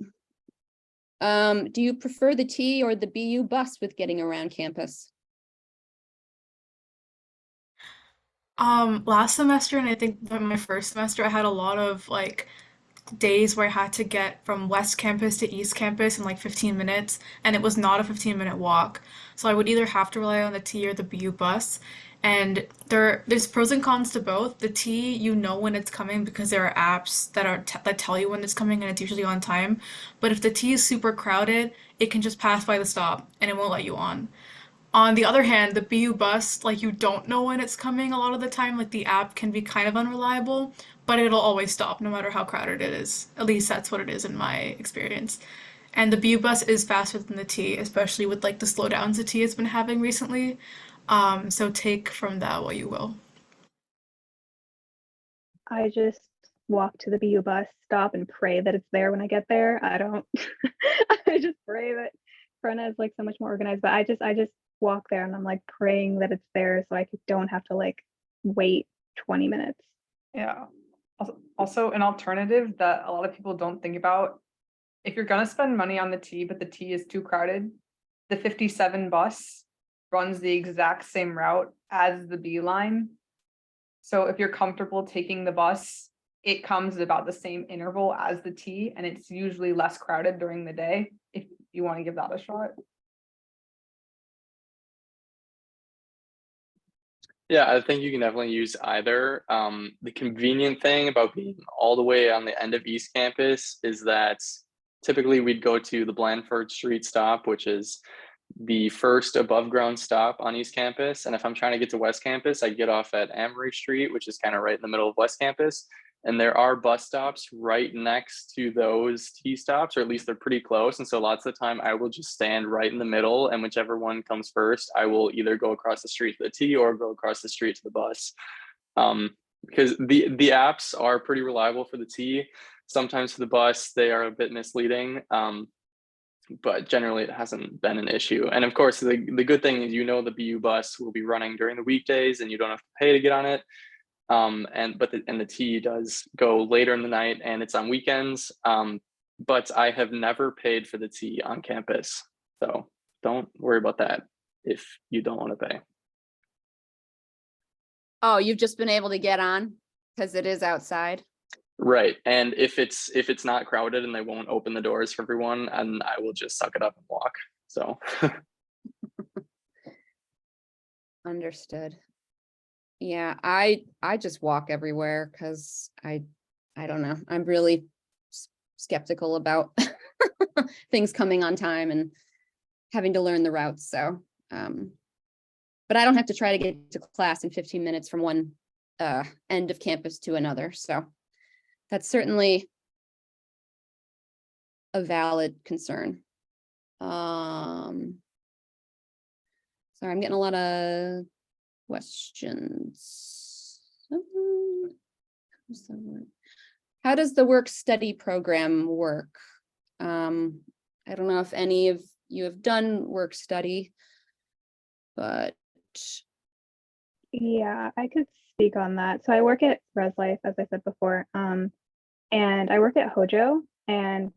Do you prefer the T or the BU bus with getting around campus? Last semester and I think my first semester, I had a lot of like days where I had to get from West Campus to East Campus in like 15 minutes, and it was not a 15-minute walk. So I would either have to rely on the T or the BU bus. And there's pros and cons to both. The T, you know when it's coming because there are apps that tell you when it's coming and it's usually on time. But if the T is super crowded, it can just pass by the stop and it won't let you on. On the other hand, the BU bus, like you don't know when it's coming a lot of the time, like the app can be kind of unreliable, but it'll always stop no matter how crowded it is. At least that's what it is in my experience. And the BU bus is faster than the T, especially with like the slowdowns the T has been having recently. So take from that what you will. I just walk to the BU bus stop and pray that it's there when I get there. I don't I just pray that Brenna is like so much more organized, but I just walk there and I'm like praying that it's there so I don't have to like wait 20 minutes. Yeah. Also an alternative that a lot of people don't think about, if you're gonna spend money on the T, but the T is too crowded, the 57 bus runs the exact same route as the B line. So if you're comfortable taking the bus, it comes at about the same interval as the T, and it's usually less crowded during the day if you want to give that a shot. Yeah, I think you can definitely use either. The convenient thing about being all the way on the end of East Campus is that typically we'd go to the Blandford Street stop, which is the first above ground stop on East Campus. And if I'm trying to get to West Campus, I get off at Amory Street, which is kind of right in the middle of West Campus. And there are bus stops right next to those T stops, or at least they're pretty close. And so lots of the time I will just stand right in the middle, and whichever one comes first, I will either go across the street to the T or go across the street to the bus. Because the apps are pretty reliable for the T. Sometimes for the bus, they are a bit misleading. But generally it hasn't been an issue. And of course, the good thing is, the BU bus will be running during the weekdays and you don't have to pay to get on it. And the T does go later in the night and it's on weekends. But I have never paid for the T on campus. So don't worry about that if you don't want to pay. Oh, you've just been able to get on because it is outside. Right. And if it's not crowded and they won't open the doors for everyone, and I will just suck it up and walk. So Understood. Yeah, I just walk everywhere because I don't know. I'm really skeptical about things coming on time and having to learn the routes. So, but I don't have to try to get to class in 15 minutes from one end of campus to another. So that's certainly a valid concern. Sorry, I'm getting a lot of questions. How does the work study program work? I don't know if any of you have done work study, but Yeah, I could speak on that. So I work at Res Life, as I said before, and I work at Hojo, and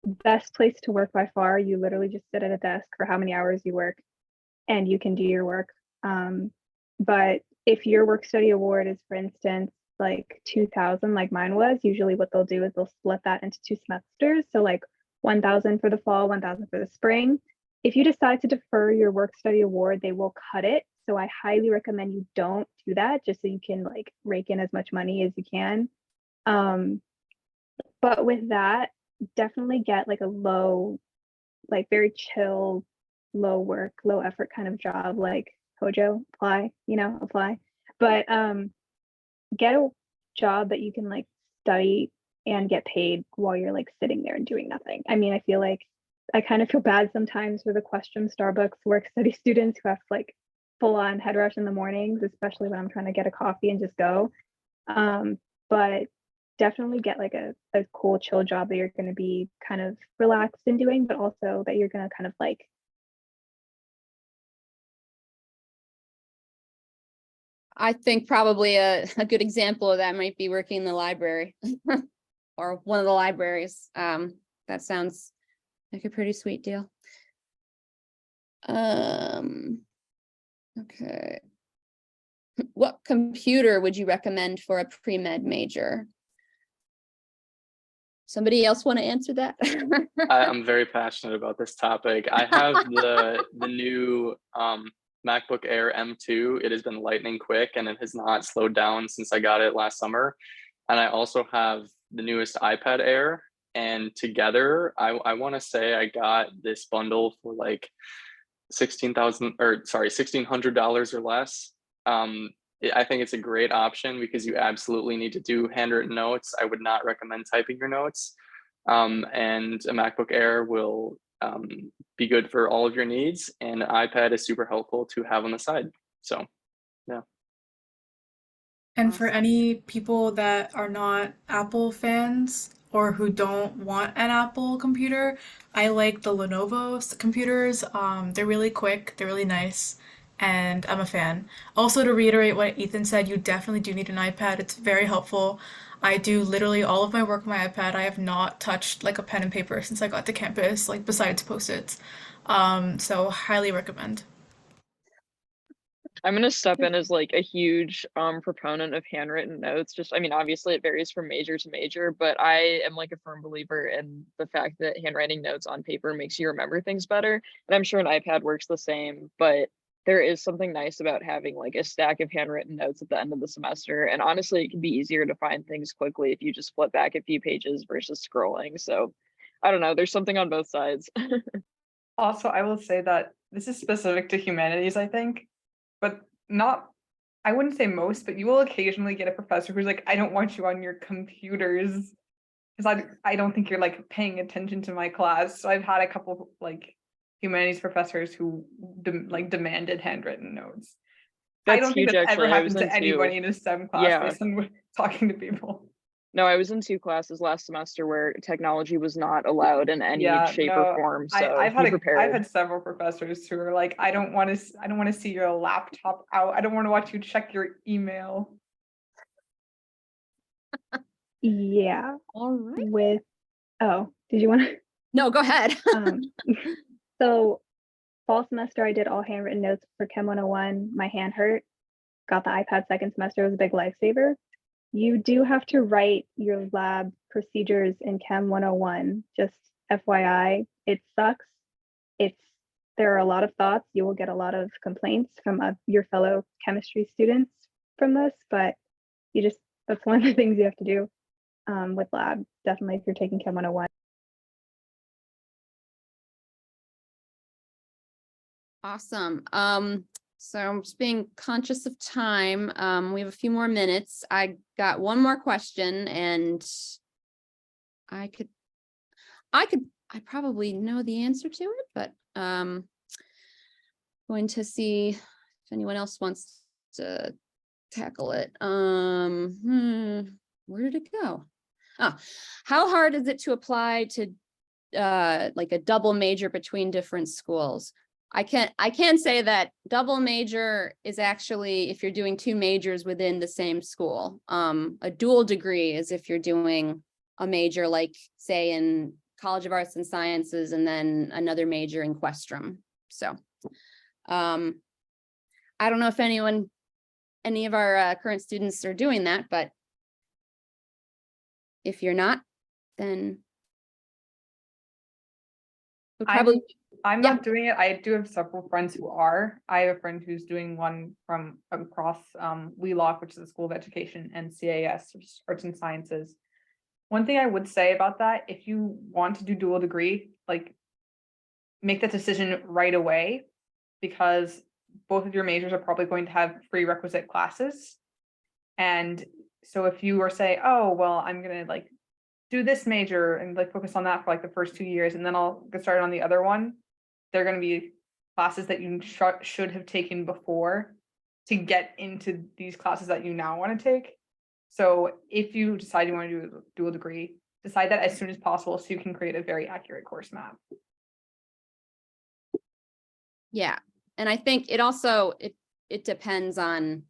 best place to work by far. You literally just sit at a desk for how many hours you work, and you can do your work. But if your work study award is, for instance, like 2,000, like mine was, usually what they'll do is they'll split that into 2 semesters. So like 1,000 for the fall, 1,000 for the spring. If you decide to defer your work study award, they will cut it. So I highly recommend you don't do that, just so you can like rake in as much money as you can. But with that, definitely get like a low, like very chill, low work, low effort kind of job, like Hojo. Apply. But get a job that you can like study and get paid while you're like sitting there and doing nothing. I mean, I feel like I kind of feel bad sometimes for the Question Starbucks work study students who have like full on head rush in the mornings, especially when I'm trying to get a coffee and just go. But definitely get like a cool chill job that you're going to be kind of relaxed in doing, but also that you're going to kind of like. I think probably a good example of that might be working in the library or one of the libraries. That sounds like a pretty sweet deal. Okay. What computer would you recommend for a pre-med major? Somebody else want to answer that? I'm very passionate about this topic. I have the new MacBook Air M2. It has been lightning quick and it has not slowed down since I got it last summer. And I also have the newest iPad Air. And together, I want to say I got this bundle for like $1,600 or less. I think it's a great option because you absolutely need to do handwritten notes. I would not recommend typing your notes. And a MacBook Air will be good for all of your needs. And an iPad is super helpful to have on the side. So, yeah. And for any people that are not Apple fans or who don't want an Apple computer, I like the Lenovo computers. They're really quick, they're really nice, and I'm a fan. Also, to reiterate what Ethan said, you definitely do need an iPad. It's very helpful. I do literally all of my work on my iPad. I have not touched like a pen and paper since I got to campus, like besides Post-its. So highly recommend. I'm gonna step in as like a huge proponent of handwritten notes. Just, I mean, obviously it varies from major to major, but I am like a firm believer in the fact that handwriting notes on paper makes you remember things better. And I'm sure an iPad works the same, but there is something nice about having like a stack of handwritten notes at the end of the semester. And honestly, it can be easier to find things quickly if you just flip back a few pages versus scrolling. So I don't know, there's something on both sides. Also, I will say that this is specific to humanities, I think, but not, I wouldn't say most, but you will occasionally get a professor who's like, I don't want you on your computers because I don't think you're like paying attention to my class. So I've had a couple like humanities professors who demanded handwritten notes. I don't think huge, that's ever actually. I happened was to in anybody two. in a STEM class Yeah. based on talking to people. No, I was in 2 classes last semester where technology was not allowed in any Yeah, shape no, or form. So I've be had prepared. several professors who are like, I don't want to see your laptop out. I don't want to watch you check your email. Yeah. All right. With, oh, did you want to? No, go ahead. So fall semester, I did all handwritten notes for Chem 101. My hand hurt. Got the iPad second semester. It was a big lifesaver. You do have to write your lab procedures in Chem 101. Just FYI, it sucks. There are a lot of thoughts. You will get a lot of complaints from your fellow chemistry students from this, but that's one of the things you have to do with lab. Definitely if you're taking Chem 101. Awesome. So I'm just being conscious of time. We have a few more minutes. I got one more question and I probably know the answer to it, but going to see if anyone else wants to tackle it. Where did it go? How hard is it to apply to like a double major between different schools? I can say that double major is actually if you're doing 2 majors within the same school. A dual degree is if you're doing a major, like say in College of Arts and Sciences, and then another major in Questrom. So, I don't know if any of our current students are doing that, but if you're not, then would probably. I'm Yeah. not doing it. I do have several friends who are. I have a friend who's doing one from across Wheelock, which is the School of Education, and CAS, which is Arts and Sciences. One thing I would say about that, if you want to do dual degree, like make that decision right away, because both of your majors are probably going to have prerequisite classes. And so if you were say, oh, well, I'm gonna like do this major and like focus on that for like the first 2 years, and then I'll get started on the other one, they're going to be classes that you should have taken before to get into these classes that you now want to take. So if you decide you want to do a dual degree, decide that as soon as possible so you can create a very accurate course map. Yeah, and I think it also it depends on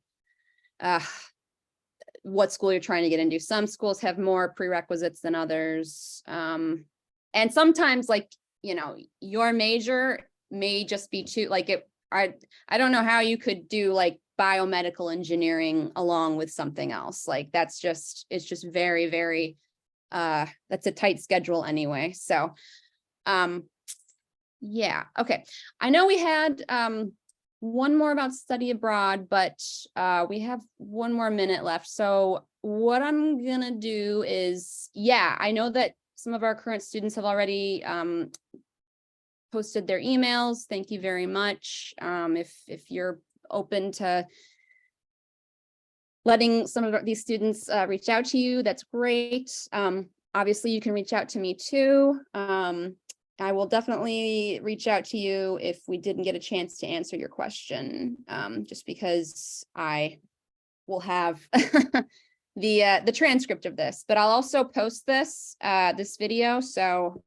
what school you're trying to get into. Some schools have more prerequisites than others. And sometimes like, you know, your major may just be too like it. I don't know how you could do like biomedical engineering along with something else. Like it's just very, very that's a tight schedule anyway. So yeah, okay. I know we had one more about study abroad, but we have 1 more minute left. So what I'm gonna do is, yeah, I know that some of our current students have already posted their emails. Thank you very much. If you're open to letting some of these students reach out to you, that's great. Obviously, you can reach out to me too. I will definitely reach out to you if we didn't get a chance to answer your question, just because I will have the transcript of this, but I'll also post this video so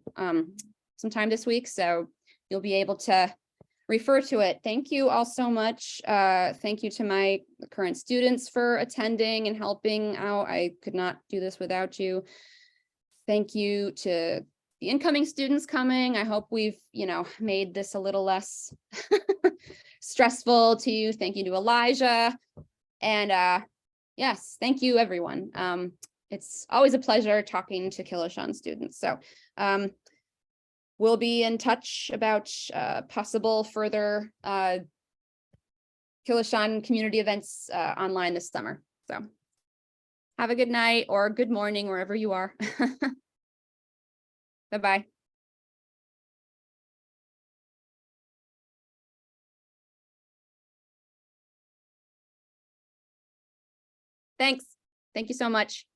sometime this week, so you'll be able to refer to it. Thank you all so much. Thank you to my current students for attending and helping out. I could not do this without you. Thank you to the incoming students coming. I hope we've, you know, made this a little less stressful to you. Thank you to Elijah. And yes, thank you, everyone. It's always a pleasure talking to Kilachand students. So we'll be in touch about possible further Kilachand community events online this summer. So have a good night or good morning, wherever you are. Bye-bye. Thanks. Thank you so much.